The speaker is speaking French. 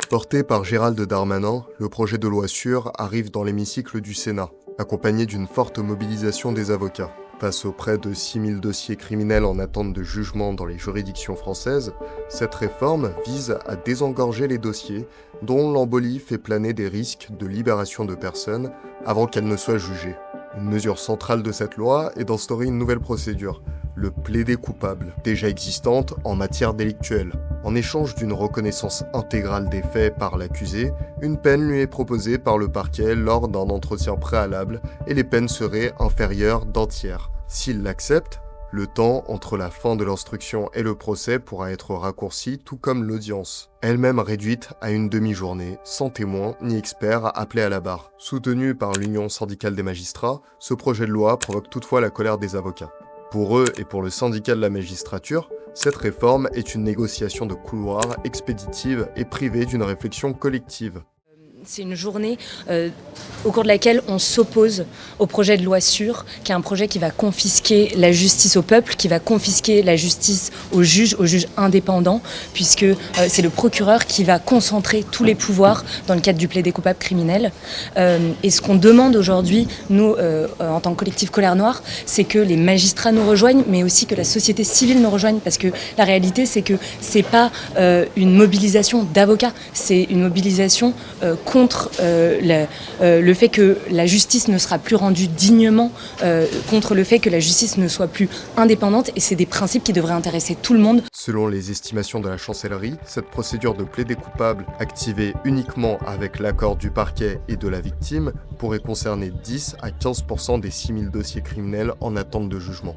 Porté par Gérald Darmanin, le projet de loi sûre arrive dans l'hémicycle du Sénat, accompagné d'une forte mobilisation des avocats. Face aux près de 6000 dossiers criminels en attente de jugement dans les juridictions françaises, cette réforme vise à désengorger les dossiers dont l'embolie fait planer des risques de libération de personnes avant qu'elles ne soient jugées. Une mesure centrale de cette loi est d'instaurer une nouvelle procédure, le plaider coupable, déjà existante en matière délictuelle. En échange d'une reconnaissance intégrale des faits par l'accusé, une peine lui est proposée par le parquet lors d'un entretien préalable et les peines seraient inférieures d'un tiers. S'il l'accepte, le temps entre la fin de l'instruction et le procès pourra être raccourci, tout comme l'audience, elle-même réduite à une demi-journée, sans témoin ni expert appelé à la barre. Soutenu par l'Union syndicale des magistrats, ce projet de loi provoque toutefois la colère des avocats. Pour eux et pour le syndicat de la magistrature, cette réforme est une négociation de couloir expéditive et privée d'une réflexion collective. C'est une journée au cours de laquelle on s'oppose au projet de loi sûre, qui est un projet qui va confisquer la justice au peuple, qui va confisquer la justice aux juges indépendants, puisque c'est le procureur qui va concentrer tous les pouvoirs dans le cadre du plaider coupable criminel. Et ce qu'on demande aujourd'hui, nous, en tant que collectif Colère Noire, c'est que les magistrats nous rejoignent, mais aussi que la société civile nous rejoigne, parce que la réalité, c'est que c'est pas une mobilisation d'avocats, c'est une mobilisation contre le fait que la justice ne sera plus rendue dignement, contre le fait que la justice ne soit plus indépendante, et c'est des principes qui devraient intéresser tout le monde. Selon les estimations de la chancellerie, cette procédure de plaider coupable, activée uniquement avec l'accord du parquet et de la victime, pourrait concerner 10 à 15% des 6000 dossiers criminels en attente de jugement.